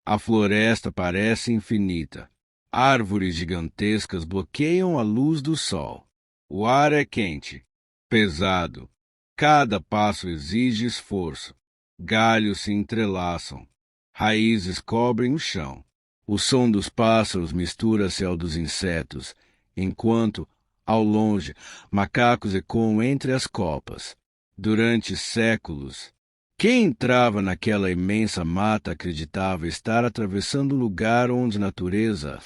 A floresta parece infinita. Árvores gigantescas bloqueiam a luz do sol. O ar é quente, pesado. Cada passo exige esforço. Galhos se entrelaçam. Raízes cobrem o chão. O som dos pássaros mistura-se ao dos insetos, enquanto, ao longe, macacos ecoam entre as copas. Durante séculos, quem entrava naquela imensa mata acreditava estar atravessando o lugar onde a natureza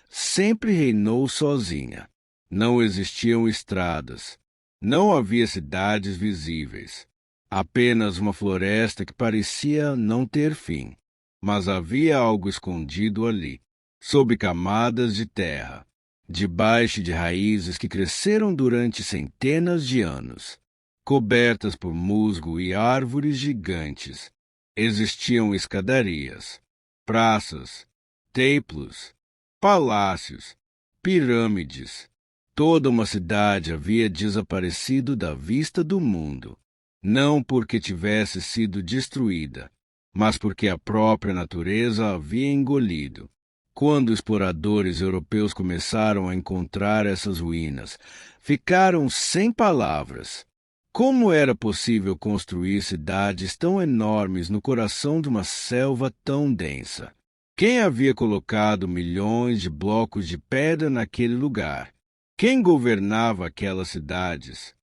sempre reinou sozinha. Não existiam estradas. Não havia cidades visíveis. Apenas uma floresta que parecia não ter fim. Mas havia algo escondido ali, sob camadas de terra, debaixo de raízes que cresceram durante centenas de anos. Cobertas por musgo e árvores gigantes, existiam escadarias, praças, templos, palácios, pirâmides. Toda uma cidade havia desaparecido da vista do mundo, não porque tivesse sido destruída, mas porque a própria natureza a havia engolido. Quando exploradores europeus começaram a encontrar essas ruínas, ficaram sem palavras. Como era possível construir cidades tão enormes no coração de uma selva tão densa? Quem havia colocado milhões de blocos de pedra naquele lugar? Quem governava aquelas cidades?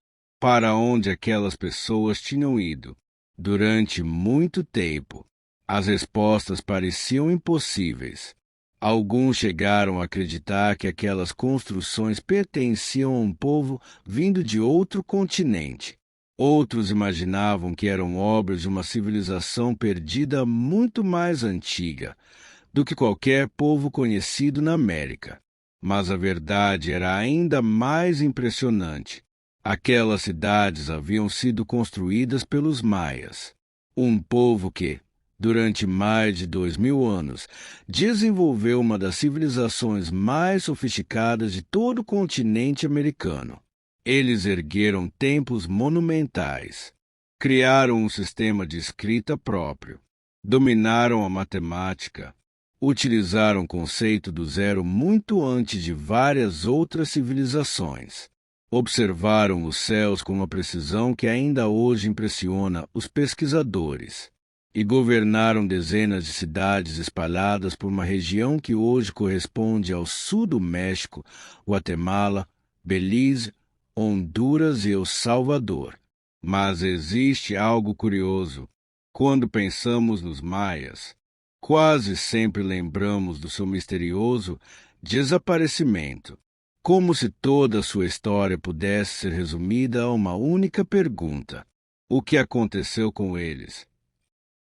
Para onde aquelas pessoas tinham ido? Durante muito tempo, as respostas pareciam impossíveis. Alguns chegaram a acreditar que aquelas construções pertenciam a um povo vindo de outro continente. Outros imaginavam que eram obras de uma civilização perdida muito mais antiga do que qualquer povo conhecido na América. Mas a verdade era ainda mais impressionante. Aquelas cidades haviam sido construídas pelos maias, um povo que, durante mais de 2000 anos, desenvolveu uma das civilizações mais sofisticadas de todo o continente americano. Eles ergueram templos monumentais, criaram um sistema de escrita próprio, dominaram a matemática, utilizaram o conceito do zero muito antes de várias outras civilizações. Observaram os céus com uma precisão que ainda hoje impressiona os pesquisadores e governaram dezenas de cidades espalhadas por uma região que hoje corresponde ao sul do México, Guatemala, Belize, Honduras e El Salvador. Mas existe algo curioso. Quando pensamos nos maias, quase sempre lembramos do seu misterioso desaparecimento, como se toda a sua história pudesse ser resumida a uma única pergunta: o que aconteceu com eles?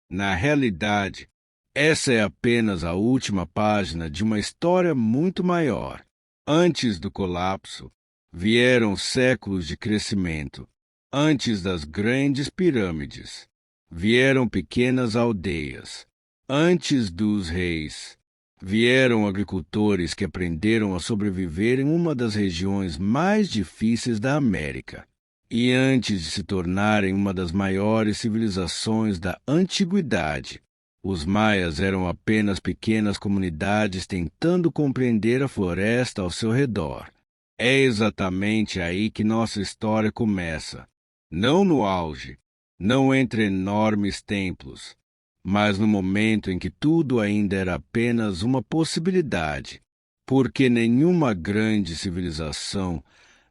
Na realidade, essa é apenas a última página de uma história muito maior. Antes do colapso, vieram séculos de crescimento. Antes das grandes pirâmides, vieram pequenas aldeias. Antes dos reis, vieram agricultores que aprenderam a sobreviver em uma das regiões mais difíceis da América. E antes de se tornarem uma das maiores civilizações da antiguidade, os maias eram apenas pequenas comunidades tentando compreender a floresta ao seu redor. É exatamente aí que nossa história começa. Não no auge, não entre enormes templos, mas no momento em que tudo ainda era apenas uma possibilidade, porque nenhuma grande civilização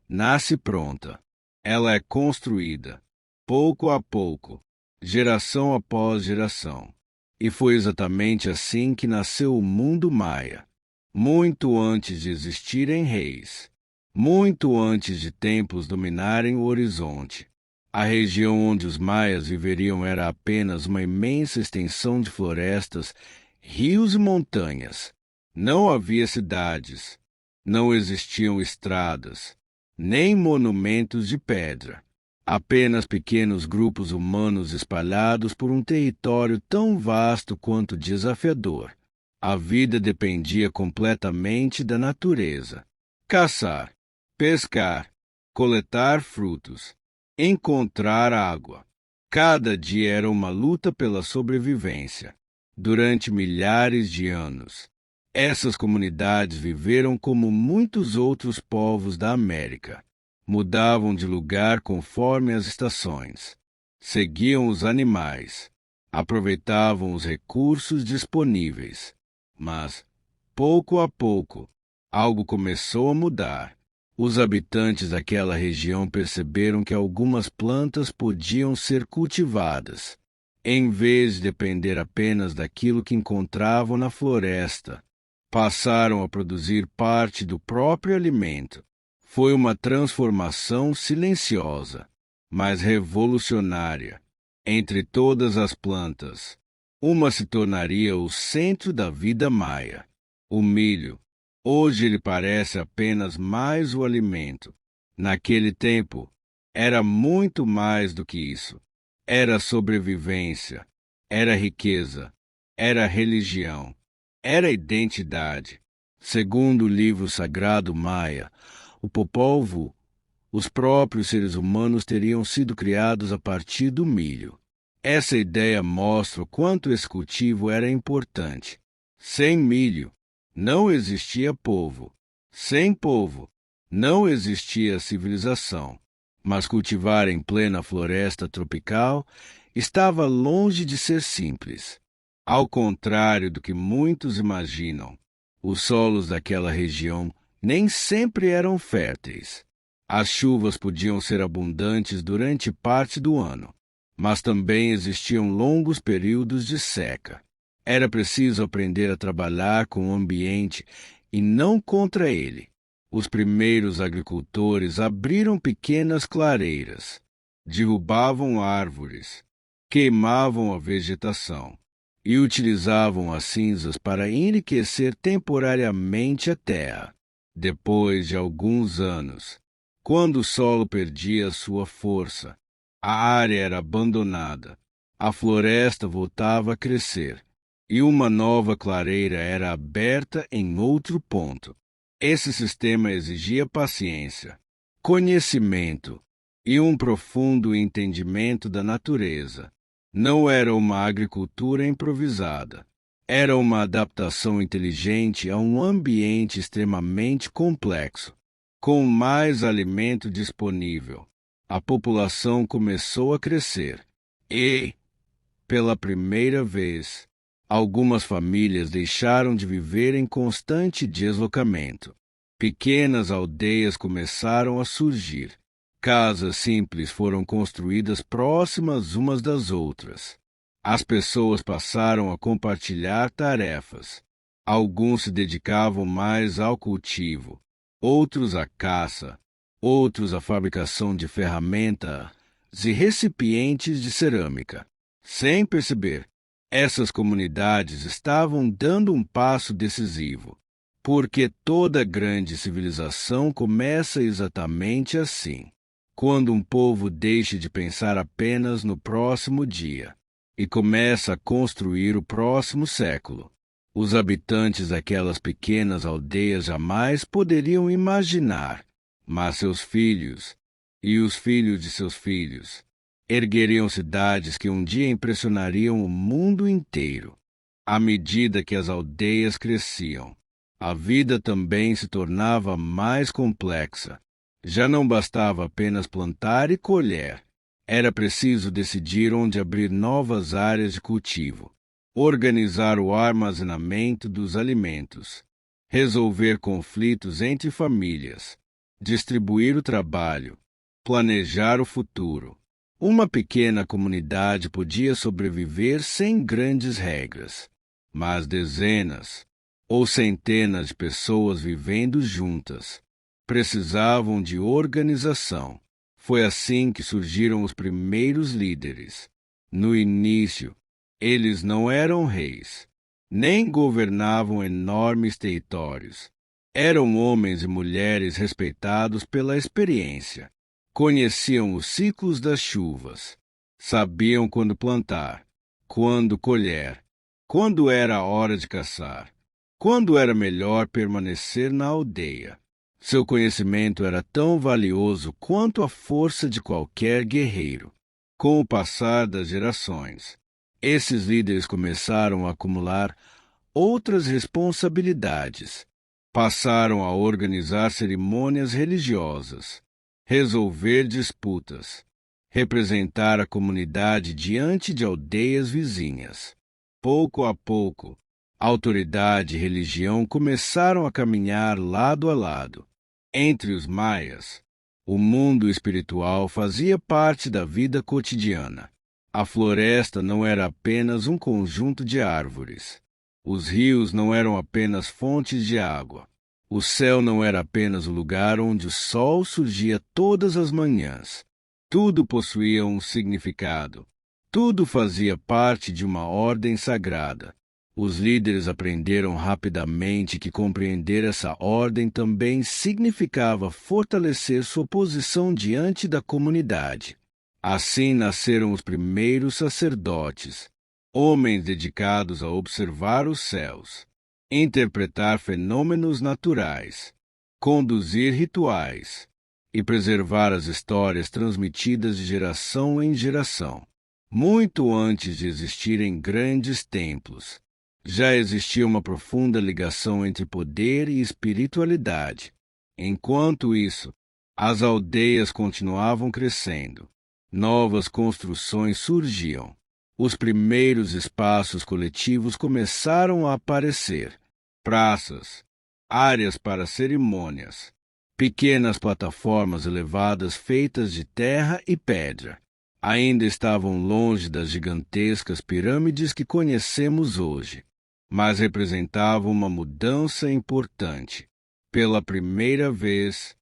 nasce pronta. Ela é construída, pouco a pouco, geração após geração. E foi exatamente assim que nasceu o mundo maia, muito antes de existirem reis, muito antes de templos dominarem o horizonte. A região onde os maias viveriam era apenas uma imensa extensão de florestas, rios e montanhas. Não havia cidades, não existiam estradas, nem monumentos de pedra. Apenas pequenos grupos humanos espalhados por um território tão vasto quanto desafiador. A vida dependia completamente da natureza. Caçar, pescar, coletar frutos, encontrar água. Cada dia era uma luta pela sobrevivência. durante milhares de anos. Essas comunidades viveram como muitos outros povos da América. Mudavam de lugar conforme as estações. Seguiam os animais. Aproveitavam os recursos disponíveis. Mas, pouco a pouco, algo começou a mudar. Os habitantes daquela região perceberam que algumas plantas podiam ser cultivadas, em vez de depender apenas daquilo que encontravam na floresta. Passaram a produzir parte do próprio alimento. Foi uma transformação silenciosa, mas revolucionária. Entre todas as plantas, uma se tornaria o centro da vida maia: o milho. Hoje ele parece apenas mais o alimento. Naquele tempo, era muito mais do que isso. Era sobrevivência, era riqueza, era religião, era identidade. Segundo o livro sagrado maia, o Popol Vuh, os próprios seres humanos teriam sido criados a partir do milho. Essa ideia mostra o quanto esse cultivo era importante. Sem milho, não existia povo. Sem povo, não existia civilização. Mas cultivar em plena floresta tropical estava longe de ser simples. Ao contrário do que muitos imaginam, os solos daquela região nem sempre eram férteis. As chuvas podiam ser abundantes durante parte do ano, mas também existiam longos períodos de seca. Era preciso aprender a trabalhar com o ambiente e não contra ele. Os primeiros agricultores abriram pequenas clareiras, derrubavam árvores, queimavam a vegetação e utilizavam as cinzas para enriquecer temporariamente a terra. Depois de alguns anos, quando o solo perdia sua força, a área era abandonada, a floresta voltava a crescer e uma nova clareira era aberta em outro ponto. Esse sistema exigia paciência, conhecimento e um profundo entendimento da natureza. Não era uma agricultura improvisada. Era uma adaptação inteligente a um ambiente extremamente complexo. Com mais alimento disponível, a população começou a crescer e, pela primeira vez, algumas famílias deixaram de viver em constante deslocamento. Pequenas aldeias começaram a surgir. Casas simples foram construídas próximas umas das outras. As pessoas passaram a compartilhar tarefas. Alguns se dedicavam mais ao cultivo, outros à caça, outros à fabricação de ferramentas e recipientes de cerâmica. Sem perceber, essas comunidades estavam dando um passo decisivo, porque toda grande civilização começa exatamente assim, quando um povo deixa de pensar apenas no próximo dia e começa a construir o próximo século. Os habitantes daquelas pequenas aldeias jamais poderiam imaginar, mas seus filhos e os filhos de seus filhos ergueriam cidades que um dia impressionariam o mundo inteiro. À medida que as aldeias cresciam, a vida também se tornava mais complexa. Já não bastava apenas plantar e colher. Era preciso decidir onde abrir novas áreas de cultivo, organizar o armazenamento dos alimentos, resolver conflitos entre famílias, distribuir o trabalho, planejar o futuro. Uma pequena comunidade podia sobreviver sem grandes regras, mas dezenas ou centenas de pessoas vivendo juntas precisavam de organização. Foi assim que surgiram os primeiros líderes. No início, eles não eram reis, nem governavam enormes territórios. Eram homens e mulheres respeitados pela experiência. Conheciam os ciclos das chuvas, sabiam quando plantar, quando colher, quando era a hora de caçar, quando era melhor permanecer na aldeia. Seu conhecimento era tão valioso quanto a força de qualquer guerreiro. Com o passar das gerações, Esses líderes começaram a acumular outras responsabilidades. Passaram a organizar cerimônias religiosas, resolver disputas, representar a comunidade diante de aldeias vizinhas. Pouco a pouco, autoridade e religião começaram a caminhar lado a lado. Entre os maias, o mundo espiritual fazia parte da vida cotidiana. A floresta não era apenas um conjunto de árvores. Os rios não eram apenas fontes de água. O céu não era apenas o lugar onde o sol surgia todas as manhãs. Tudo possuía um significado. Tudo fazia parte de uma ordem sagrada. Os líderes aprenderam rapidamente que compreender essa ordem também significava fortalecer sua posição diante da comunidade. Assim nasceram os primeiros sacerdotes, homens dedicados a observar os céus, interpretar fenômenos naturais, conduzir rituais e preservar as histórias transmitidas de geração em geração. Muito antes de existirem grandes templos, já existia uma profunda ligação entre poder e espiritualidade. Enquanto isso, as aldeias continuavam crescendo. Novas construções surgiam. Os primeiros espaços coletivos começaram a aparecer. Praças, áreas para cerimônias, pequenas plataformas elevadas feitas de terra e pedra. Ainda estavam longe das gigantescas pirâmides que conhecemos hoje, mas representavam uma mudança importante. Pela primeira vez,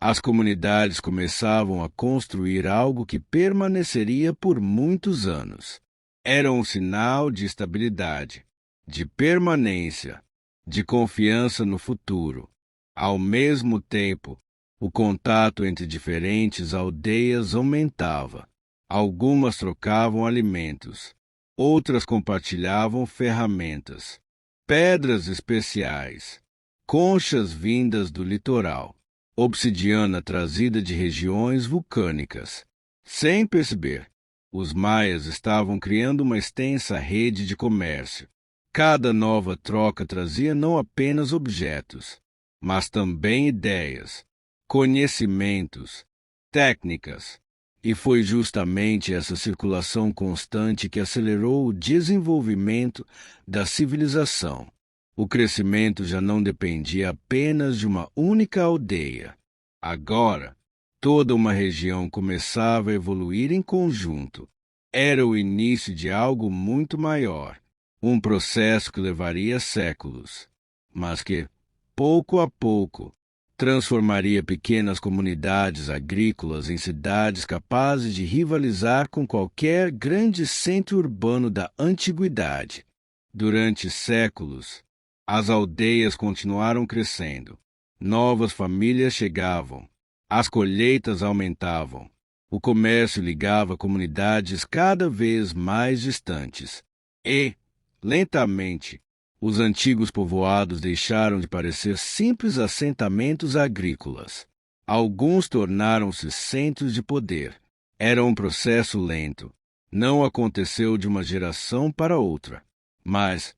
as comunidades começavam a construir algo que permaneceria por muitos anos. Era um sinal de estabilidade, de permanência, de confiança no futuro. Ao mesmo tempo, o contato entre diferentes aldeias aumentava. Algumas trocavam alimentos, outras compartilhavam ferramentas, pedras especiais, conchas vindas do litoral, obsidiana trazida de regiões vulcânicas. Sem perceber, os maias estavam criando uma extensa rede de comércio. Cada nova troca trazia não apenas objetos, mas também ideias, conhecimentos, técnicas. E foi justamente essa circulação constante que acelerou o desenvolvimento da civilização. O crescimento já não dependia apenas de uma única aldeia. Agora, toda uma região começava a evoluir em conjunto. Era o início de algo muito maior, um processo que levaria séculos, mas que, pouco a pouco, transformaria pequenas comunidades agrícolas em cidades capazes de rivalizar com qualquer grande centro urbano da antiguidade. Durante séculos, as aldeias continuaram crescendo. Novas famílias chegavam. As colheitas aumentavam. O comércio ligava comunidades cada vez mais distantes. E, lentamente, os antigos povoados deixaram de parecer simples assentamentos agrícolas. Alguns tornaram-se centros de poder. Era um processo lento. Não aconteceu de uma geração para outra. Mas,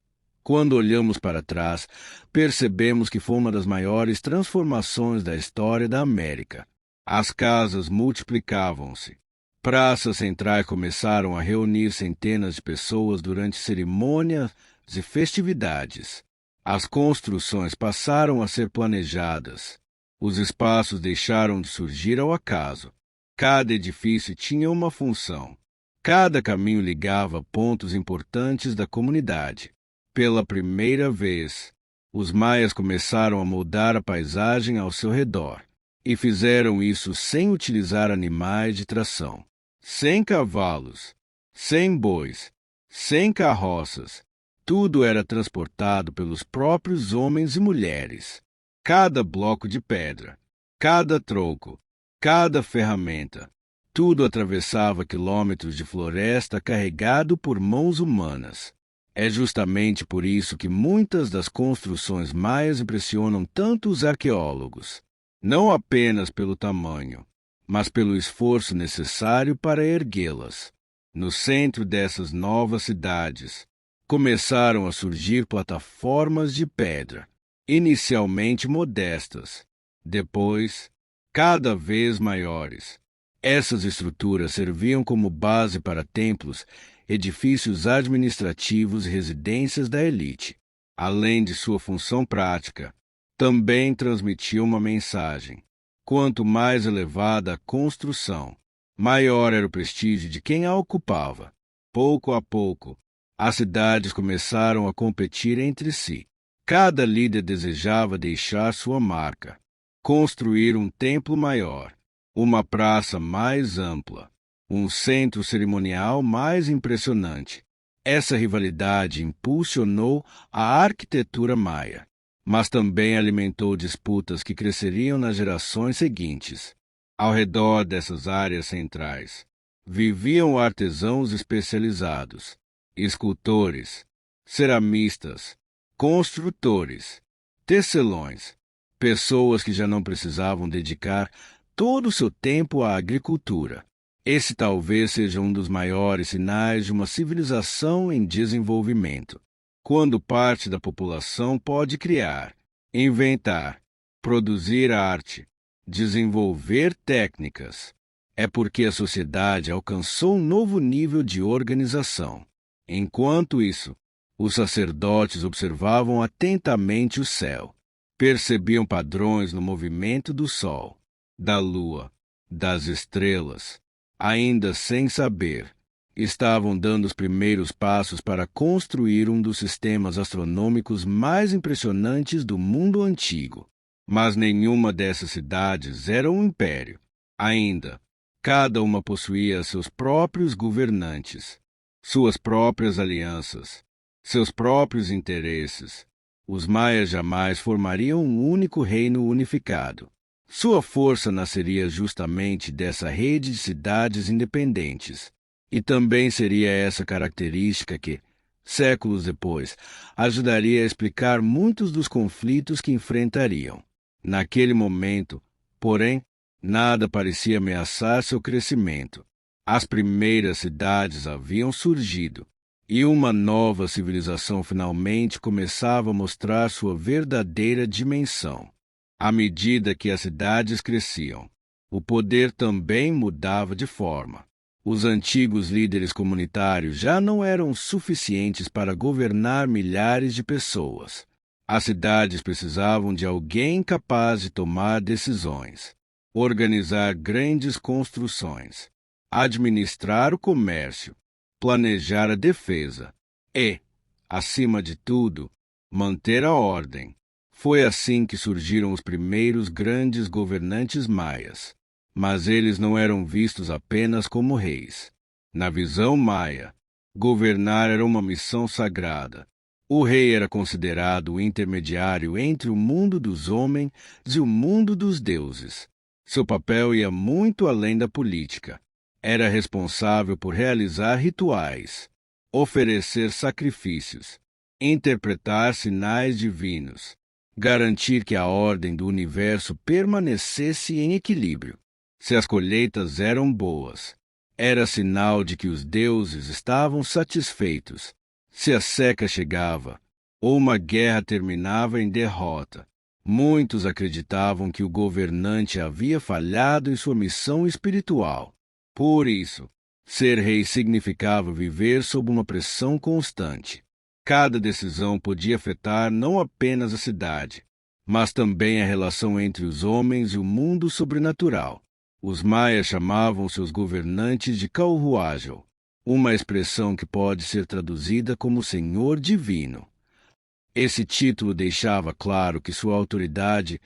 quando olhamos para trás, percebemos que foi uma das maiores transformações da história da América. As casas multiplicavam-se. Praças centrais começaram a reunir centenas de pessoas durante cerimônias e festividades. As construções passaram a ser planejadas. Os espaços deixaram de surgir ao acaso. Cada edifício tinha uma função. Cada caminho ligava pontos importantes da comunidade. Pela primeira vez, os maias começaram a moldar a paisagem ao seu redor. E fizeram isso sem utilizar animais de tração. Sem cavalos, sem bois, sem carroças. Tudo era transportado pelos próprios homens e mulheres. Cada bloco de pedra, cada tronco, cada ferramenta, tudo atravessava quilômetros de floresta carregado por mãos humanas. É justamente por isso que muitas das construções maias impressionam tanto os arqueólogos, não apenas pelo tamanho, mas pelo esforço necessário para erguê-las. No centro dessas novas cidades, começaram a surgir plataformas de pedra, inicialmente modestas, depois cada vez maiores. Essas estruturas serviam como base para templos, edifícios administrativos e residências da elite. Além de sua função prática, também transmitiam uma mensagem. Quanto mais elevada a construção, maior era o prestígio de quem a ocupava. Pouco a pouco, as cidades começaram a competir entre si. Cada líder desejava deixar sua marca, construir um templo maior, uma praça mais ampla, um centro cerimonial mais impressionante. Essa rivalidade impulsionou a arquitetura maia, mas também alimentou disputas que cresceriam nas gerações seguintes. Ao redor dessas áreas centrais, viviam artesãos especializados, escultores, ceramistas, construtores, tecelões, pessoas que já não precisavam dedicar todo o seu tempo à agricultura. Esse talvez seja um dos maiores sinais de uma civilização em desenvolvimento. Quando parte da população pode criar, inventar, produzir arte, desenvolver técnicas, é porque a sociedade alcançou um novo nível de organização. Enquanto isso, os sacerdotes observavam atentamente o céu, percebiam padrões no movimento do sol, da lua, das estrelas. Ainda sem saber, estavam dando os primeiros passos para construir um dos sistemas astronômicos mais impressionantes do mundo antigo. Mas nenhuma dessas cidades era um império. Ainda, cada uma possuía seus próprios governantes, suas próprias alianças, seus próprios interesses. Os maias jamais formariam um único reino unificado. Sua força nasceria justamente dessa rede de cidades independentes. E também seria essa característica que, séculos depois, ajudaria a explicar muitos dos conflitos que enfrentariam. Naquele momento, porém, nada parecia ameaçar seu crescimento. As primeiras cidades haviam surgido, e uma nova civilização finalmente começava a mostrar sua verdadeira dimensão. À medida que as cidades cresciam, o poder também mudava de forma. Os antigos líderes comunitários já não eram suficientes para governar milhares de pessoas. As cidades precisavam de alguém capaz de tomar decisões, organizar grandes construções, administrar o comércio, planejar a defesa e, acima de tudo, manter a ordem. Foi assim que surgiram os primeiros grandes governantes maias. Mas eles não eram vistos apenas como reis. Na visão maia, governar era uma missão sagrada. O rei era considerado o intermediário entre o mundo dos homens e o mundo dos deuses. Seu papel ia muito além da política. Era responsável por realizar rituais, oferecer sacrifícios, interpretar sinais divinos, garantir que a ordem do universo permanecesse em equilíbrio. Se as colheitas eram boas, era sinal de que os deuses estavam satisfeitos. Se a seca chegava, ou uma guerra terminava em derrota, muitos acreditavam que o governante havia falhado em sua missão espiritual. Por isso, ser rei significava viver sob uma pressão constante. Cada decisão podia afetar não apenas a cidade, mas também a relação entre os homens e o mundo sobrenatural. Os maias chamavam seus governantes de Calhuajo, uma expressão que pode ser traduzida como Senhor Divino. Esse título deixava claro que sua autoridade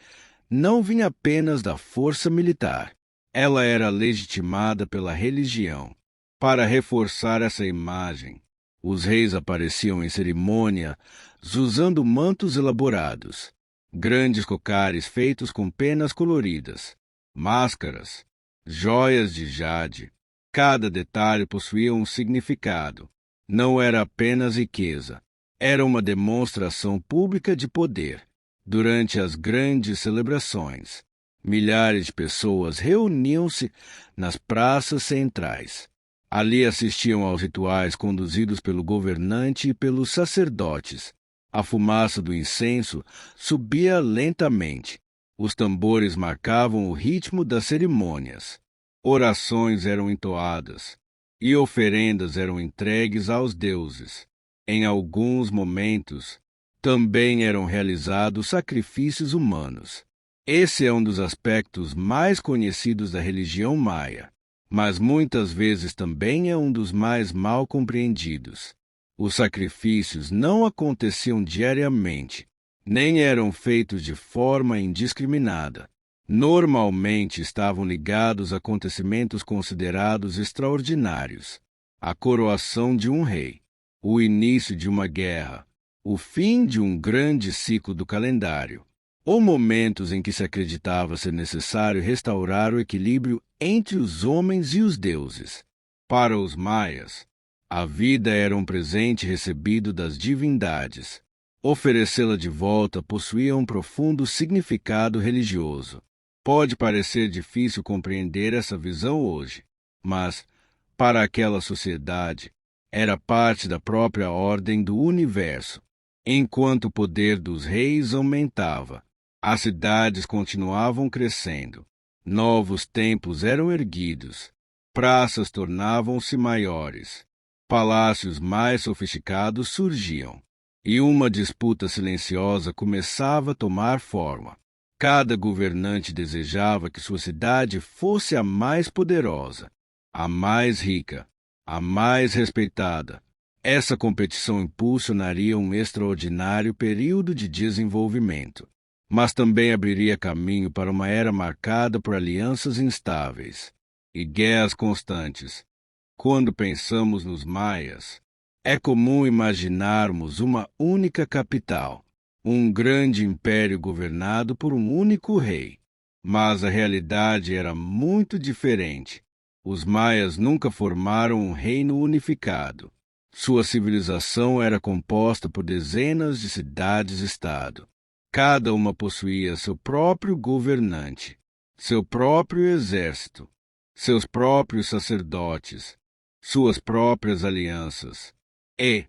não vinha apenas da força militar. Ela era legitimada pela religião. Para reforçar essa imagem, os reis apareciam em cerimônias usando mantos elaborados, grandes cocares feitos com penas coloridas, máscaras, joias de jade. Cada detalhe possuía um significado. Não era apenas riqueza, era uma demonstração pública de poder. Durante as grandes celebrações, milhares de pessoas reuniam-se nas praças centrais. Ali assistiam aos rituais conduzidos pelo governante e pelos sacerdotes. A fumaça do incenso subia lentamente. Os tambores marcavam o ritmo das cerimônias. Orações eram entoadas e oferendas eram entregues aos deuses. Em alguns momentos, também eram realizados sacrifícios humanos. Esse é um dos aspectos mais conhecidos da religião maia, mas muitas vezes também é um dos mais mal compreendidos. Os sacrifícios não aconteciam diariamente, nem eram feitos de forma indiscriminada. Normalmente estavam ligados a acontecimentos considerados extraordinários: a coroação de um rei, o início de uma guerra, o fim de um grande ciclo do calendário, ou momentos em que se acreditava ser necessário restaurar o equilíbrio entre os homens e os deuses. Para os maias, a vida era um presente recebido das divindades. Oferecê-la de volta possuía um profundo significado religioso. Pode parecer difícil compreender essa visão hoje, mas, para aquela sociedade, era parte da própria ordem do universo. Enquanto o poder dos reis aumentava, as cidades continuavam crescendo. Novos templos eram erguidos, praças tornavam-se maiores, palácios mais sofisticados surgiam, e uma disputa silenciosa começava a tomar forma. Cada governante desejava que sua cidade fosse a mais poderosa, a mais rica, a mais respeitada. Essa competição impulsionaria um extraordinário período de desenvolvimento, mas também abriria caminho para uma era marcada por alianças instáveis e guerras constantes. Quando pensamos nos maias, é comum imaginarmos uma única capital, um grande império governado por um único rei. Mas a realidade era muito diferente. Os maias nunca formaram um reino unificado. Sua civilização era composta por dezenas de cidades-estado. Cada uma possuía seu próprio governante, seu próprio exército, seus próprios sacerdotes, suas próprias alianças e,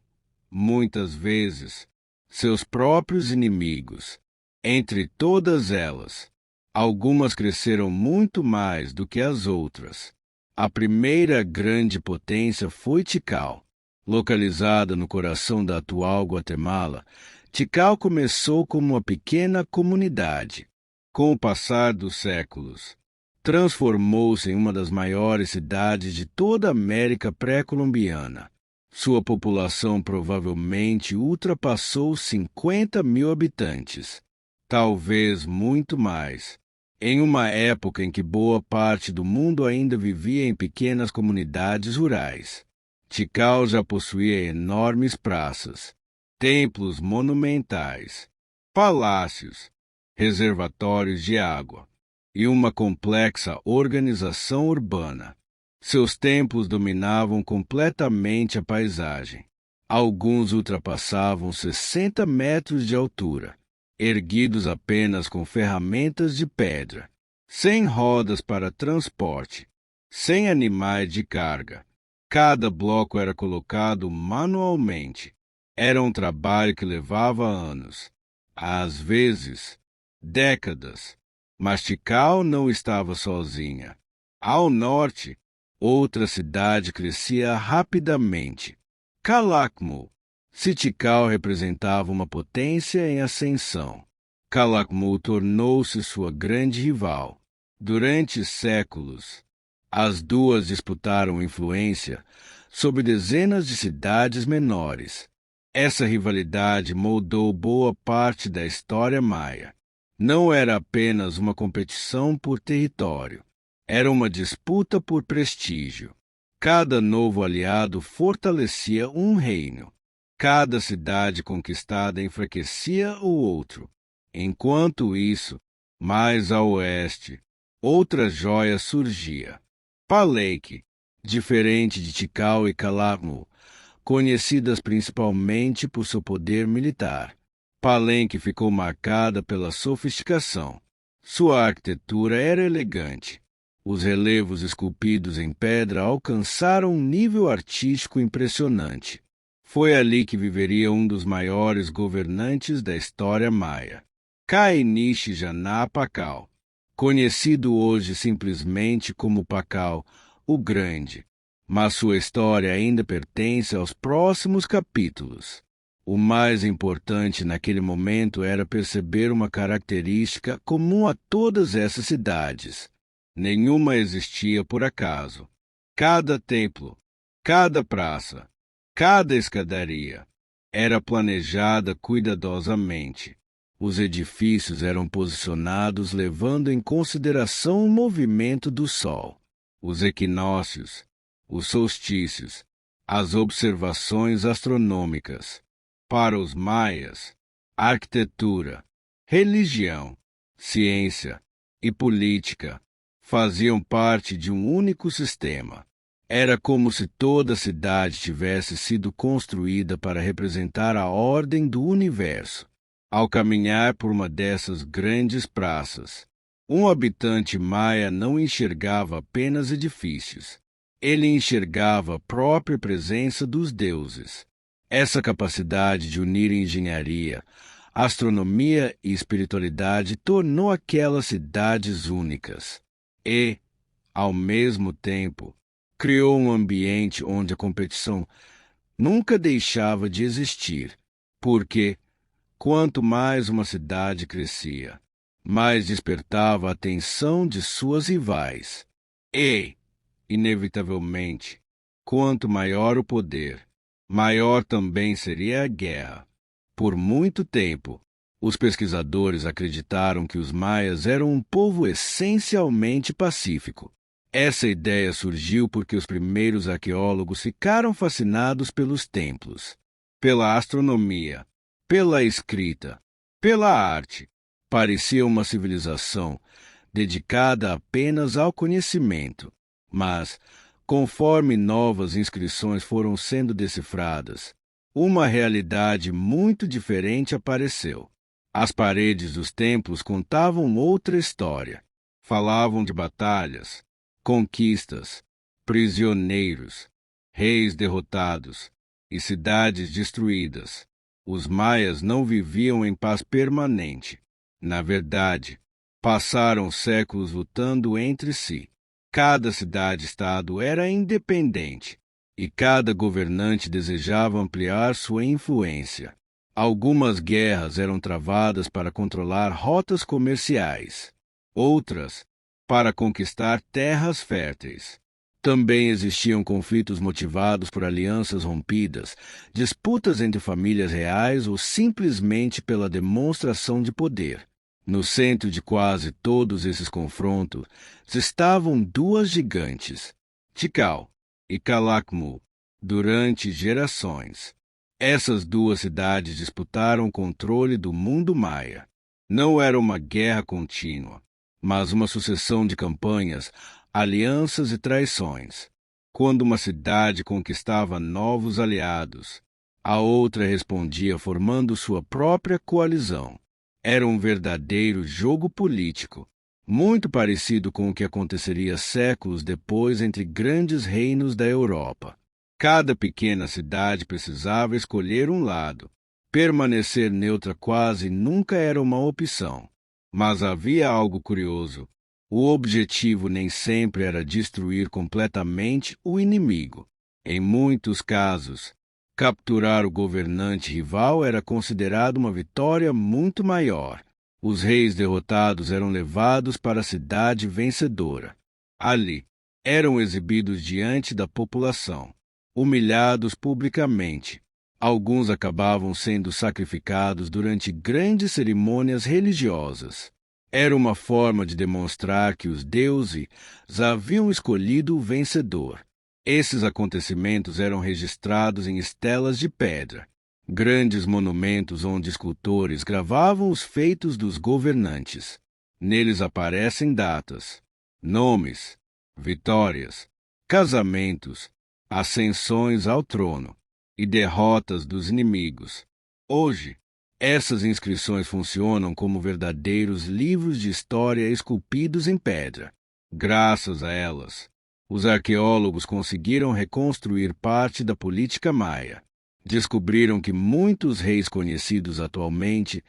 muitas vezes, seus próprios inimigos. Entre todas elas, algumas cresceram muito mais do que as outras. A primeira grande potência foi Tikal. Localizada no coração da atual Guatemala, Tikal começou como uma pequena comunidade. Com o passar dos séculos, transformou-se em uma das maiores cidades de toda a América pré-colombiana. Sua população provavelmente ultrapassou 50.000 habitantes, talvez muito mais, em uma época em que boa parte do mundo ainda vivia em pequenas comunidades rurais. Tikal já possuía enormes praças, templos monumentais, palácios, reservatórios de água e uma complexa organização urbana. Seus templos dominavam completamente a paisagem. Alguns ultrapassavam 60 metros de altura, erguidos apenas com ferramentas de pedra, sem rodas para transporte, sem animais de carga. Cada bloco era colocado manualmente. Era um trabalho que levava anos, às vezes, décadas. Mas Tikal não estava sozinha. Ao norte, outra cidade crescia rapidamente, Calakmul. Se Tikal representava uma potência em ascensão, Calakmul tornou-se sua grande rival. Durante séculos, as duas disputaram influência sobre dezenas de cidades menores. Essa rivalidade moldou boa parte da história maia. Não era apenas uma competição por território, era uma disputa por prestígio. Cada novo aliado fortalecia um reino. Cada cidade conquistada enfraquecia o outro. Enquanto isso, mais a oeste, outra joia surgia. Palenque, diferente de Tikal e Calakmul, conhecidas principalmente por seu poder militar. Palenque ficou marcada pela sofisticação. Sua arquitetura era elegante, Os relevos esculpidos em pedra alcançaram um nível artístico impressionante. Foi ali que viveria um dos maiores governantes da história maia, Cainichi Janá Pacal, conhecido hoje simplesmente como Pacal o Grande, mas sua história ainda pertence aos próximos capítulos. O mais importante naquele momento era perceber uma característica comum a todas essas cidades. Nenhuma existia por acaso. Cada templo, cada praça, cada escadaria era planejada cuidadosamente. Os edifícios eram posicionados levando em consideração o movimento do sol, os equinócios, os solstícios, as observações astronômicas. Para os maias, arquitetura, religião, ciência e política faziam parte de um único sistema. Era como se toda a cidade tivesse sido construída para representar a ordem do universo. Ao caminhar por uma dessas grandes praças, um habitante maia não enxergava apenas edifícios. Ele enxergava a própria presença dos deuses. Essa capacidade de unir engenharia, astronomia e espiritualidade tornou aquelas cidades únicas. E, ao mesmo tempo, criou um ambiente onde a competição nunca deixava de existir, porque, quanto mais uma cidade crescia, mais despertava a atenção de suas rivais. E, inevitavelmente, quanto maior o poder, maior também seria a guerra. Por muito tempo, os pesquisadores acreditaram que os maias eram um povo essencialmente pacífico. Essa ideia surgiu porque os primeiros arqueólogos ficaram fascinados pelos templos, pela astronomia, pela escrita, pela arte. Parecia uma civilização dedicada apenas ao conhecimento. Mas, conforme novas inscrições foram sendo decifradas, uma realidade muito diferente apareceu. As paredes dos templos contavam outra história. Falavam de batalhas, conquistas, prisioneiros, reis derrotados e cidades destruídas. Os maias não viviam em paz permanente. Na verdade, passaram séculos lutando entre si. Cada cidade-estado era independente e cada governante desejava ampliar sua influência. Algumas guerras eram travadas para controlar rotas comerciais, outras para conquistar terras férteis. Também existiam conflitos motivados por alianças rompidas, disputas entre famílias reais ou simplesmente pela demonstração de poder. No centro de quase todos esses confrontos estavam duas gigantes, Tikal e Calakmul, durante gerações. Essas duas cidades disputaram o controle do mundo maia. Não era uma guerra contínua, mas uma sucessão de campanhas, alianças e traições. Quando uma cidade conquistava novos aliados, a outra respondia formando sua própria coalizão. Era um verdadeiro jogo político, muito parecido com o que aconteceria séculos depois entre grandes reinos da Europa. Cada pequena cidade precisava escolher um lado. Permanecer neutra quase nunca era uma opção. Mas havia algo curioso. O objetivo nem sempre era destruir completamente o inimigo. Em muitos casos, capturar o governante rival era considerado uma vitória muito maior. Os reis derrotados eram levados para a cidade vencedora. Ali, eram exibidos diante da população, humilhados publicamente. Alguns acabavam sendo sacrificados durante grandes cerimônias religiosas. Era uma forma de demonstrar que os deuses haviam escolhido o vencedor. Esses acontecimentos eram registrados em estelas de pedra, grandes monumentos onde escultores gravavam os feitos dos governantes. Neles aparecem datas, nomes, vitórias, casamentos, ascensões ao trono e derrotas dos inimigos. Hoje, essas inscrições funcionam como verdadeiros livros de história esculpidos em pedra. Graças a elas, os arqueólogos conseguiram reconstruir parte da política maia. Descobriram que muitos reis conhecidos atualmente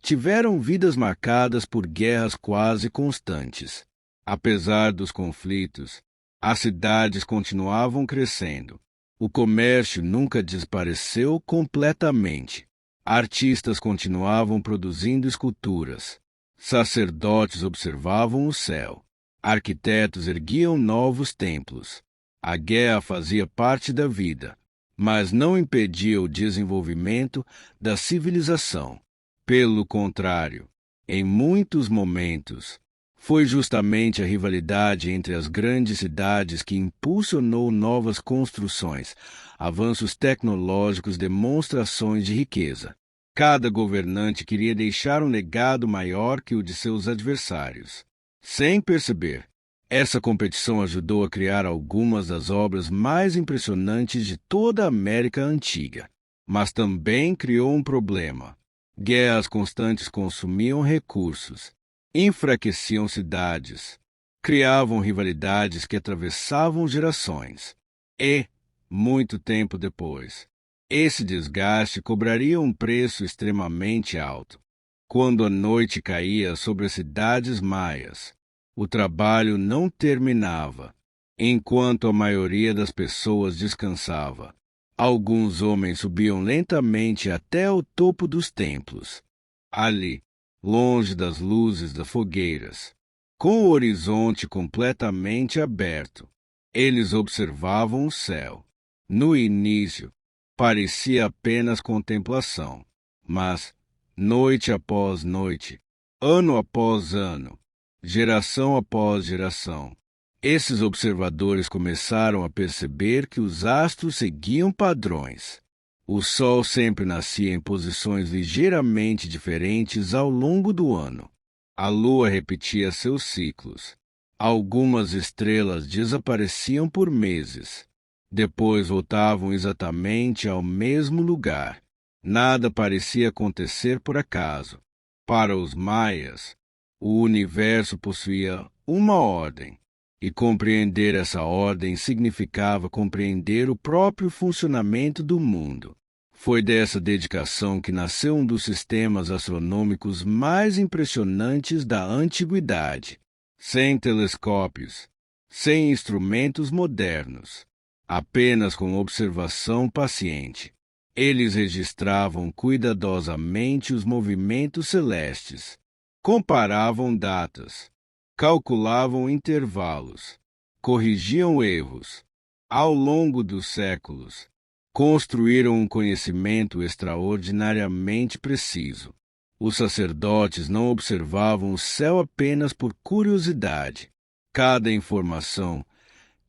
tiveram vidas marcadas por guerras quase constantes. Apesar dos conflitos, as cidades continuavam crescendo. O comércio nunca desapareceu completamente. Artistas continuavam produzindo esculturas. Sacerdotes observavam o céu. Arquitetos erguiam novos templos. A guerra fazia parte da vida, mas não impedia o desenvolvimento da civilização. Pelo contrário, em muitos momentos, foi justamente a rivalidade entre as grandes cidades que impulsionou novas construções, avanços tecnológicos, demonstrações de riqueza. Cada governante queria deixar um legado maior que o de seus adversários. Sem perceber, essa competição ajudou a criar algumas das obras mais impressionantes de toda a América Antiga. Mas também criou um problema. Guerras constantes consumiam recursos, enfraqueciam cidades, criavam rivalidades que atravessavam gerações. E, muito tempo depois, esse desgaste cobraria um preço extremamente alto. Quando a noite caía sobre as cidades maias, o trabalho não terminava, enquanto a maioria das pessoas descansava. Alguns homens subiam lentamente até o topo dos templos. Ali, longe das luzes das fogueiras, com o horizonte completamente aberto, eles observavam o céu. No início, parecia apenas contemplação, mas, noite após noite, ano após ano, geração após geração, esses observadores começaram a perceber que os astros seguiam padrões. O Sol sempre nascia em posições ligeiramente diferentes ao longo do ano. A Lua repetia seus ciclos. Algumas estrelas desapareciam por meses. Depois voltavam exatamente ao mesmo lugar. Nada parecia acontecer por acaso. Para os maias, o universo possuía uma ordem. E compreender essa ordem significava compreender o próprio funcionamento do mundo. Foi dessa dedicação que nasceu um dos sistemas astronômicos mais impressionantes da antiguidade. Sem telescópios, sem instrumentos modernos, apenas com observação paciente. Eles registravam cuidadosamente os movimentos celestes, comparavam datas, calculavam intervalos, corrigiam erros. Ao longo dos séculos, construíram um conhecimento extraordinariamente preciso. Os sacerdotes não observavam o céu apenas por curiosidade. Cada informação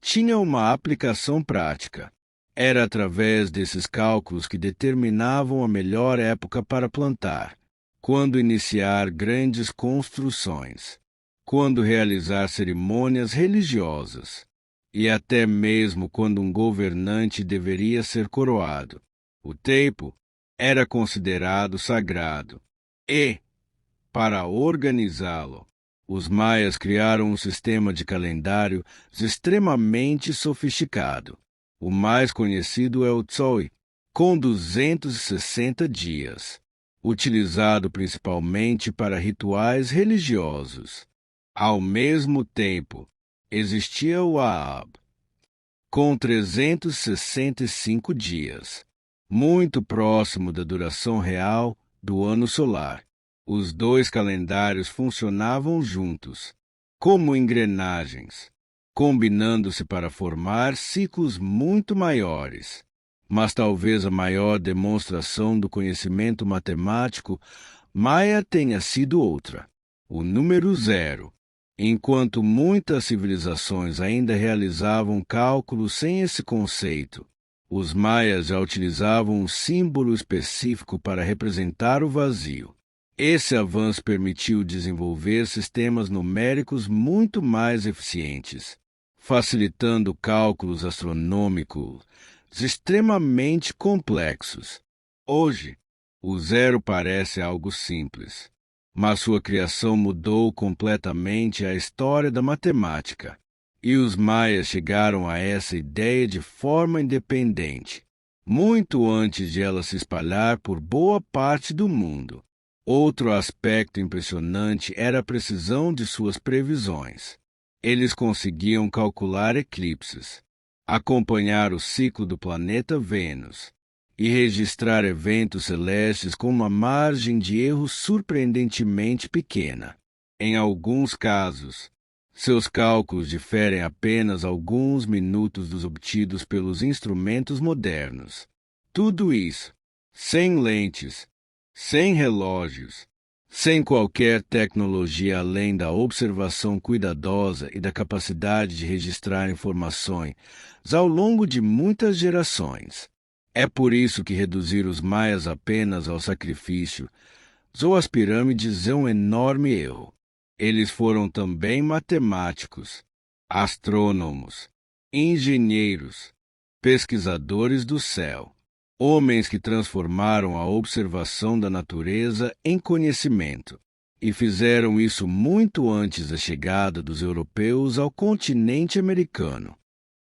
tinha uma aplicação prática. Era através desses cálculos que determinavam a melhor época para plantar, quando iniciar grandes construções, quando realizar cerimônias religiosas, e até mesmo quando um governante deveria ser coroado. O tempo era considerado sagrado e, para organizá-lo, os maias criaram um sistema de calendário extremamente sofisticado. O mais conhecido é o Tzolk'in, com 260 dias, utilizado principalmente para rituais religiosos. Ao mesmo tempo, existia o Aab, com 365 dias, muito próximo da duração real do ano solar. Os dois calendários funcionavam juntos, como engrenagens, combinando-se para formar ciclos muito maiores. Mas talvez a maior demonstração do conhecimento matemático maia tenha sido outra: o número zero. Enquanto muitas civilizações ainda realizavam cálculos sem esse conceito, os maias já utilizavam um símbolo específico para representar o vazio. Esse avanço permitiu desenvolver sistemas numéricos muito mais eficientes, facilitando cálculos astronômicos extremamente complexos. Hoje, o zero parece algo simples, mas sua criação mudou completamente a história da matemática. E os maias chegaram a essa ideia de forma independente, muito antes de ela se espalhar por boa parte do mundo. Outro aspecto impressionante era a precisão de suas previsões. Eles conseguiam calcular eclipses, acompanhar o ciclo do planeta Vênus e registrar eventos celestes com uma margem de erro surpreendentemente pequena. Em alguns casos, seus cálculos diferem apenas alguns minutos dos obtidos pelos instrumentos modernos. Tudo isso, sem lentes, sem relógios, sem qualquer tecnologia além da observação cuidadosa e da capacidade de registrar informações ao longo de muitas gerações. É por isso que reduzir os maias apenas ao sacrifício ou às pirâmides é um enorme erro. Eles foram também matemáticos, astrônomos, engenheiros, pesquisadores do céu, homens que transformaram a observação da natureza em conhecimento, e fizeram isso muito antes da chegada dos europeus ao continente americano.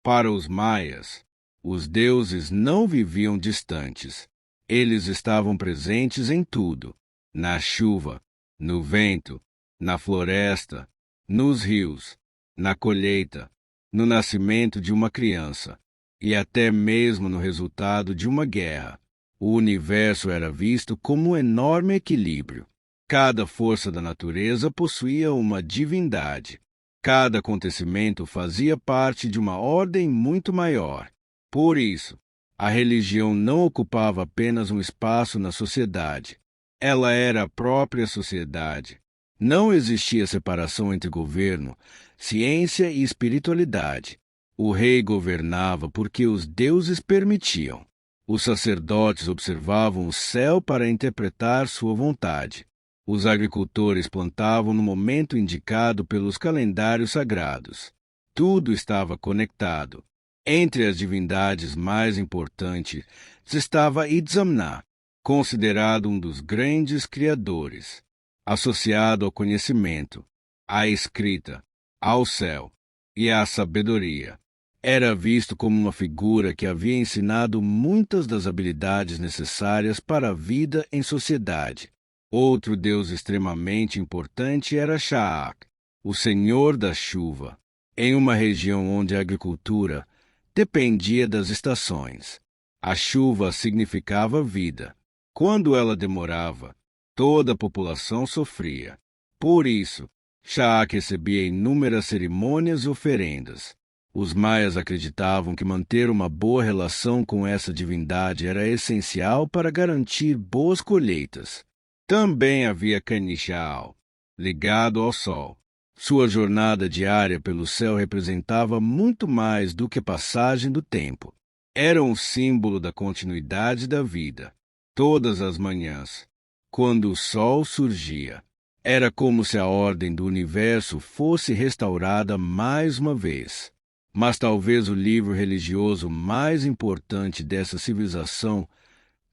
Para os maias, os deuses não viviam distantes. Eles estavam presentes em tudo: na chuva, no vento, na floresta, nos rios, na colheita, no nascimento de uma criança e até mesmo no resultado de uma guerra. O universo era visto como um enorme equilíbrio. Cada força da natureza possuía uma divindade. Cada acontecimento fazia parte de uma ordem muito maior. Por isso, a religião não ocupava apenas um espaço na sociedade. Ela era a própria sociedade. Não existia separação entre governo, ciência e espiritualidade. O rei governava porque os deuses permitiam. Os sacerdotes observavam o céu para interpretar sua vontade. Os agricultores plantavam no momento indicado pelos calendários sagrados. Tudo estava conectado. Entre as divindades mais importantes estava Itzamna, considerado um dos grandes criadores, associado ao conhecimento, à escrita, ao céu e à sabedoria. Era visto como uma figura que havia ensinado muitas das habilidades necessárias para a vida em sociedade. Outro deus extremamente importante era Sha'ak, o senhor da chuva, em uma região onde a agricultura dependia das estações. A chuva significava vida. Quando ela demorava, toda a população sofria. Por isso, Sha'ak recebia inúmeras cerimônias e oferendas. Os maias acreditavam que manter uma boa relação com essa divindade era essencial para garantir boas colheitas. Também havia Kanishal, ligado ao sol. Sua jornada diária pelo céu representava muito mais do que a passagem do tempo. Era um símbolo da continuidade da vida. Todas as manhãs, quando o sol surgia, era como se a ordem do universo fosse restaurada mais uma vez. Mas talvez o livro religioso mais importante dessa civilização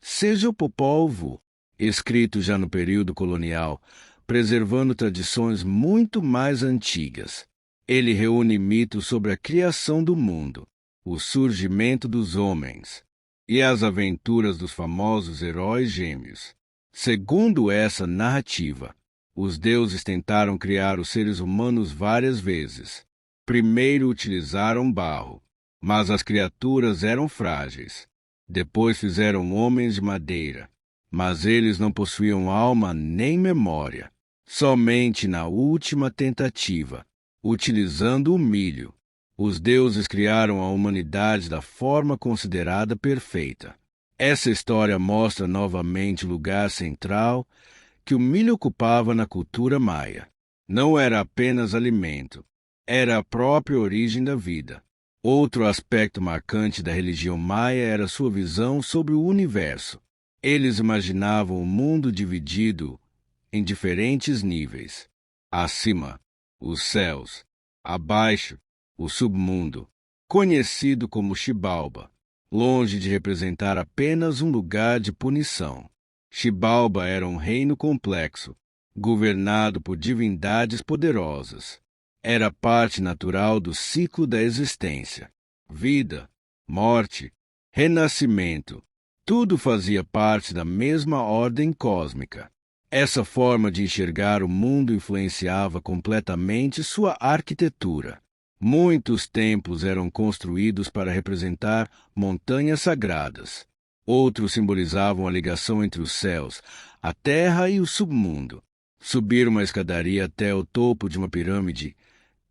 seja o Popol Vuh, escrito já no período colonial, preservando tradições muito mais antigas. Ele reúne mitos sobre a criação do mundo, o surgimento dos homens e as aventuras dos famosos heróis gêmeos. Segundo essa narrativa, os deuses tentaram criar os seres humanos várias vezes. Primeiro utilizaram barro, mas as criaturas eram frágeis. Depois fizeram homens de madeira, mas eles não possuíam alma nem memória. Somente na última tentativa, utilizando o milho, os deuses criaram a humanidade da forma considerada perfeita. Essa história mostra novamente o lugar central que o milho ocupava na cultura maia. Não era apenas alimento, era a própria origem da vida. Outro aspecto marcante da religião maia era sua visão sobre o universo. Eles imaginavam o mundo dividido em diferentes níveis. Acima, os céus. Abaixo, o submundo, conhecido como Xibalba, longe de representar apenas um lugar de punição. Xibalba era um reino complexo, governado por divindades poderosas. Era parte natural do ciclo da existência. Vida, morte, renascimento, tudo fazia parte da mesma ordem cósmica. Essa forma de enxergar o mundo influenciava completamente sua arquitetura. Muitos templos eram construídos para representar montanhas sagradas. Outros simbolizavam a ligação entre os céus, a terra e o submundo. Subir uma escadaria até o topo de uma pirâmide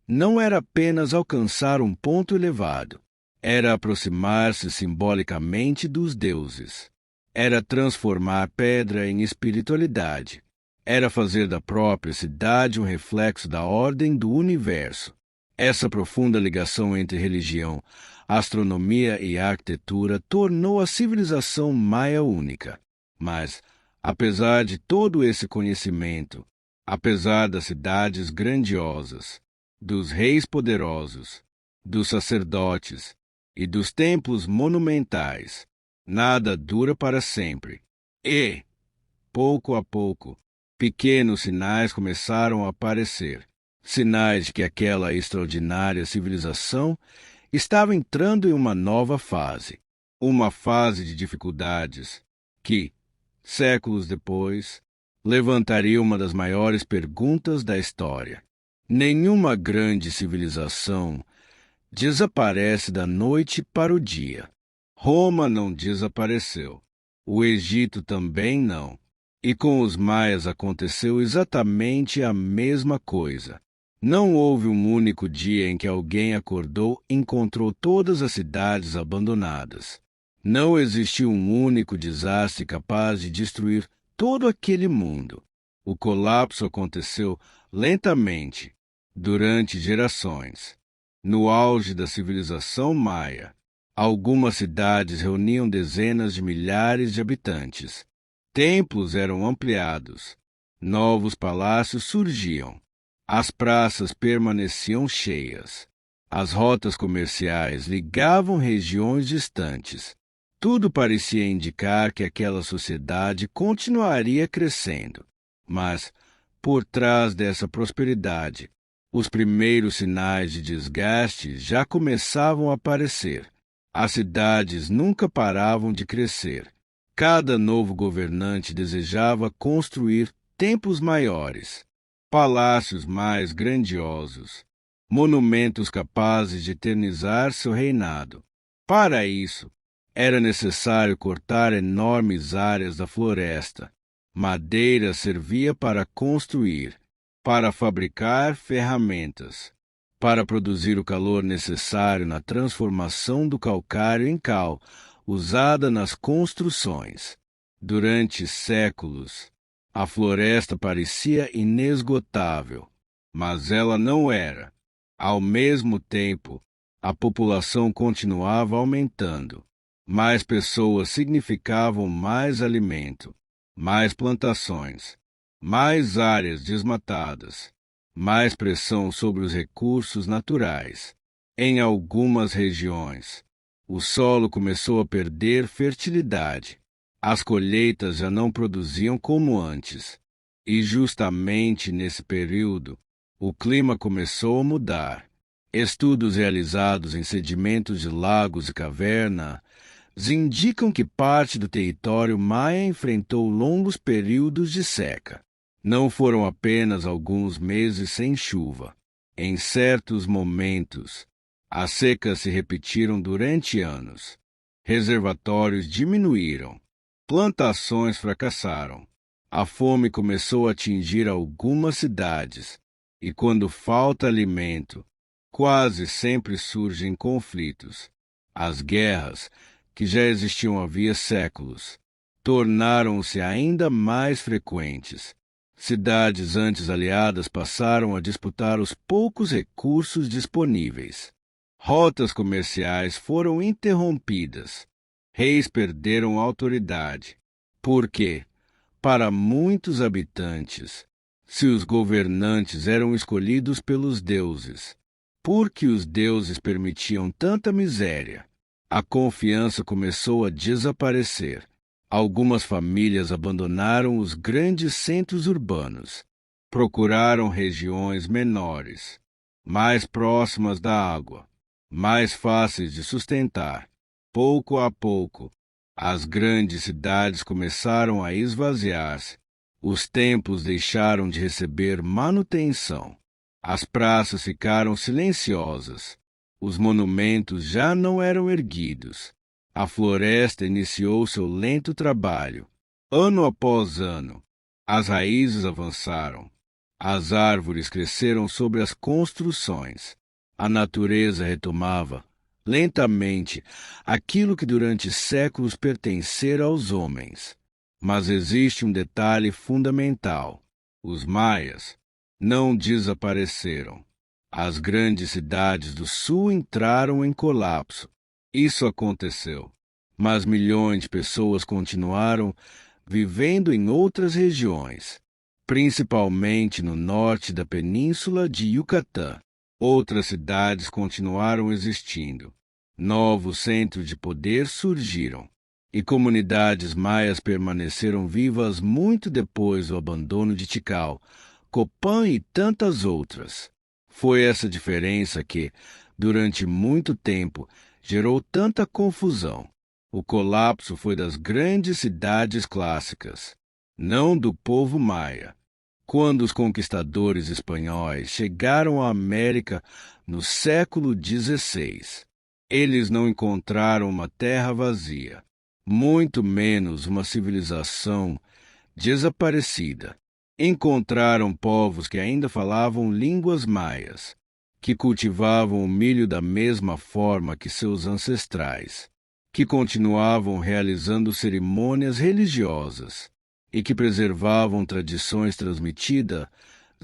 não era apenas alcançar um ponto elevado. Era aproximar-se simbolicamente dos deuses. Era transformar pedra em espiritualidade. Era fazer da própria cidade um reflexo da ordem do universo. Essa profunda ligação entre religião, astronomia e arquitetura tornou a civilização maia única. Mas, apesar de todo esse conhecimento, apesar das cidades grandiosas, dos reis poderosos, dos sacerdotes e dos templos monumentais, nada dura para sempre. E, pouco a pouco, pequenos sinais começaram a aparecer. Sinais de que aquela extraordinária civilização estava entrando em uma nova fase. Uma fase de dificuldades que, séculos depois, levantaria uma das maiores perguntas da história. Nenhuma grande civilização desaparece da noite para o dia. Roma não desapareceu. O Egito também não. E com os maias aconteceu exatamente a mesma coisa. Não houve um único dia em que alguém acordou e encontrou todas as cidades abandonadas. Não existiu um único desastre capaz de destruir todo aquele mundo. O colapso aconteceu lentamente, durante gerações. No auge da civilização maia, algumas cidades reuniam dezenas de milhares de habitantes. Templos eram ampliados. Novos palácios surgiam. As praças permaneciam cheias. As rotas comerciais ligavam regiões distantes. Tudo parecia indicar que aquela sociedade continuaria crescendo. Mas, por trás dessa prosperidade, os primeiros sinais de desgaste já começavam a aparecer. As cidades nunca paravam de crescer. Cada novo governante desejava construir templos maiores, palácios mais grandiosos, monumentos capazes de eternizar seu reinado. Para isso, era necessário cortar enormes áreas da floresta. Madeira servia para construir, para fabricar ferramentas, para produzir o calor necessário na transformação do calcário em cal, usada nas construções. Durante séculos, a floresta parecia inesgotável, mas ela não era. Ao mesmo tempo, a população continuava aumentando. Mais pessoas significavam mais alimento, mais plantações, mais áreas desmatadas, mais pressão sobre os recursos naturais. Em algumas regiões, o solo começou a perder fertilidade. As colheitas já não produziam como antes. E justamente nesse período, o clima começou a mudar. Estudos realizados em sedimentos de lagos e cavernas indicam que parte do território maia enfrentou longos períodos de seca. Não foram apenas alguns meses sem chuva. Em certos momentos, as secas se repetiram durante anos. Reservatórios diminuíram. Plantações fracassaram. A fome começou a atingir algumas cidades. E quando falta alimento, quase sempre surgem conflitos. As guerras, que já existiam havia séculos, tornaram-se ainda mais frequentes. Cidades antes aliadas passaram a disputar os poucos recursos disponíveis. Rotas comerciais foram interrompidas. Reis perderam autoridade. Porque, para muitos habitantes, se os governantes eram escolhidos pelos deuses, porque os deuses permitiam tanta miséria, a confiança começou a desaparecer. Algumas famílias abandonaram os grandes centros urbanos. Procuraram regiões menores, mais próximas da água, mais fáceis de sustentar. Pouco a pouco, as grandes cidades começaram a esvaziar-se. Os templos deixaram de receber manutenção. As praças ficaram silenciosas. Os monumentos já não eram erguidos. A floresta iniciou seu lento trabalho. Ano após ano, as raízes avançaram. As árvores cresceram sobre as construções. A natureza retomava, lentamente, aquilo que durante séculos pertencera aos homens. Mas existe um detalhe fundamental: os maias não desapareceram. As grandes cidades do sul entraram em colapso. Isso aconteceu, mas milhões de pessoas continuaram vivendo em outras regiões, principalmente no norte da península de Yucatán. Outras cidades continuaram existindo. Novos centros de poder surgiram, e comunidades maias permaneceram vivas muito depois do abandono de Tikal, Copán e tantas outras. Foi essa diferença que, durante muito tempo, gerou tanta confusão. O colapso foi das grandes cidades clássicas, não do povo maia. Quando os conquistadores espanhóis chegaram à América no século XVI, eles não encontraram uma terra vazia, muito menos uma civilização desaparecida. Encontraram povos que ainda falavam línguas maias, que cultivavam o milho da mesma forma que seus ancestrais, que continuavam realizando cerimônias religiosas e que preservavam tradições transmitidas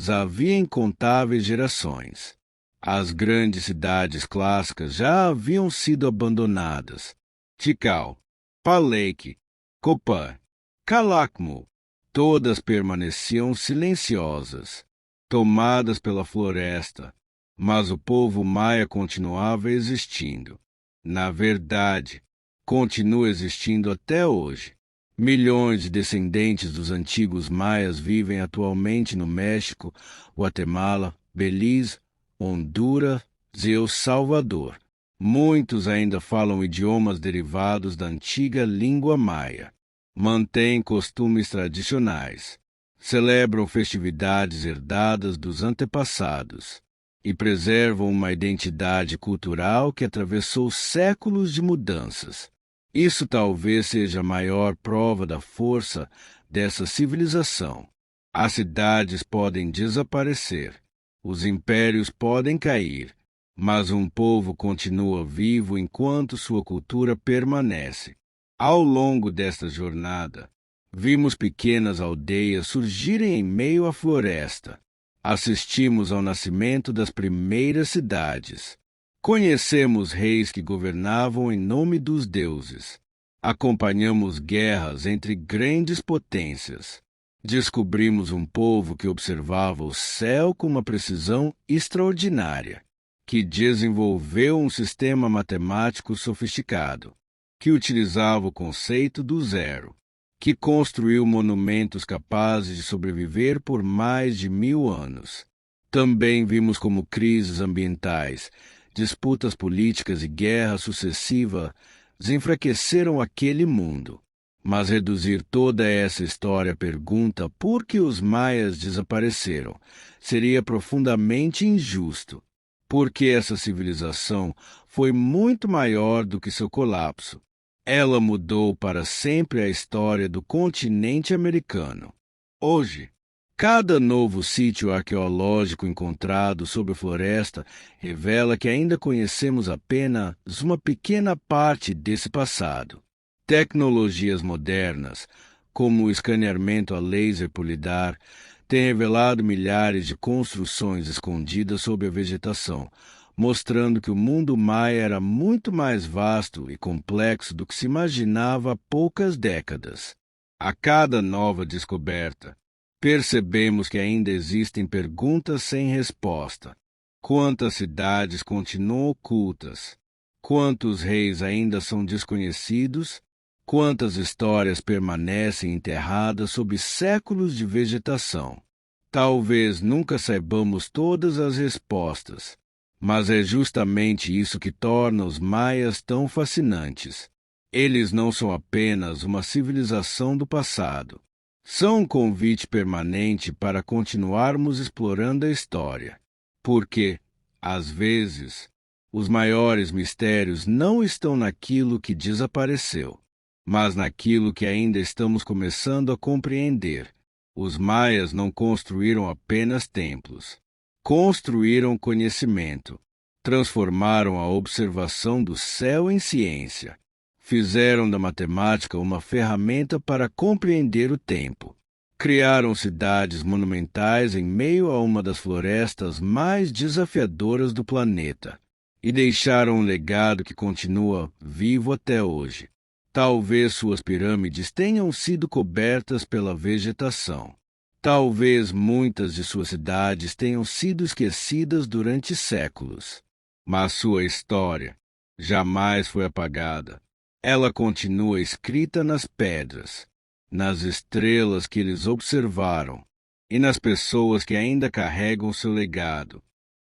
havia incontáveis gerações. As grandes cidades clássicas já haviam sido abandonadas. Tikal, Palenque, Copán, Calakmul, todas permaneciam silenciosas, tomadas pela floresta, mas o povo maia continuava existindo. Na verdade, continua existindo até hoje. Milhões de descendentes dos antigos maias vivem atualmente no México, Guatemala, Belize, Honduras e El Salvador. Muitos ainda falam idiomas derivados da antiga língua maia. Mantêm costumes tradicionais, celebram festividades herdadas dos antepassados e preservam uma identidade cultural que atravessou séculos de mudanças. Isso talvez seja a maior prova da força dessa civilização. As cidades podem desaparecer, os impérios podem cair, mas um povo continua vivo enquanto sua cultura permanece. Ao longo desta jornada, vimos pequenas aldeias surgirem em meio à floresta. Assistimos ao nascimento das primeiras cidades. Conhecemos reis que governavam em nome dos deuses. Acompanhamos guerras entre grandes potências. Descobrimos um povo que observava o céu com uma precisão extraordinária, que desenvolveu um sistema matemático sofisticado, que utilizava o conceito do zero, que construiu monumentos capazes de sobreviver por mais de 1000 anos. Também vimos como crises ambientais, disputas políticas e guerras sucessivas enfraqueceram aquele mundo. Mas reduzir toda essa história à pergunta por que os maias desapareceram seria profundamente injusto, porque essa civilização foi muito maior do que seu colapso. Ela mudou para sempre a história do continente americano. Hoje, cada novo sítio arqueológico encontrado sob a floresta revela que ainda conhecemos apenas uma pequena parte desse passado. Tecnologias modernas, como o escaneamento a laser por lidar, têm revelado milhares de construções escondidas sob a vegetação, mostrando que o mundo maia era muito mais vasto e complexo do que se imaginava há poucas décadas. A cada nova descoberta, percebemos que ainda existem perguntas sem resposta. Quantas cidades continuam ocultas? Quantos reis ainda são desconhecidos? Quantas histórias permanecem enterradas sob séculos de vegetação? Talvez nunca saibamos todas as respostas, mas é justamente isso que torna os maias tão fascinantes. Eles não são apenas uma civilização do passado. São um convite permanente para continuarmos explorando a história. Porque, às vezes, os maiores mistérios não estão naquilo que desapareceu, mas naquilo que ainda estamos começando a compreender. Os maias não construíram apenas templos. Construíram conhecimento. Transformaram a observação do céu em ciência. Fizeram da matemática uma ferramenta para compreender o tempo. Criaram cidades monumentais em meio a uma das florestas mais desafiadoras do planeta. E deixaram um legado que continua vivo até hoje. Talvez suas pirâmides tenham sido cobertas pela vegetação. Talvez muitas de suas cidades tenham sido esquecidas durante séculos. Mas sua história jamais foi apagada. Ela continua escrita nas pedras, nas estrelas que eles observaram e nas pessoas que ainda carregam seu legado.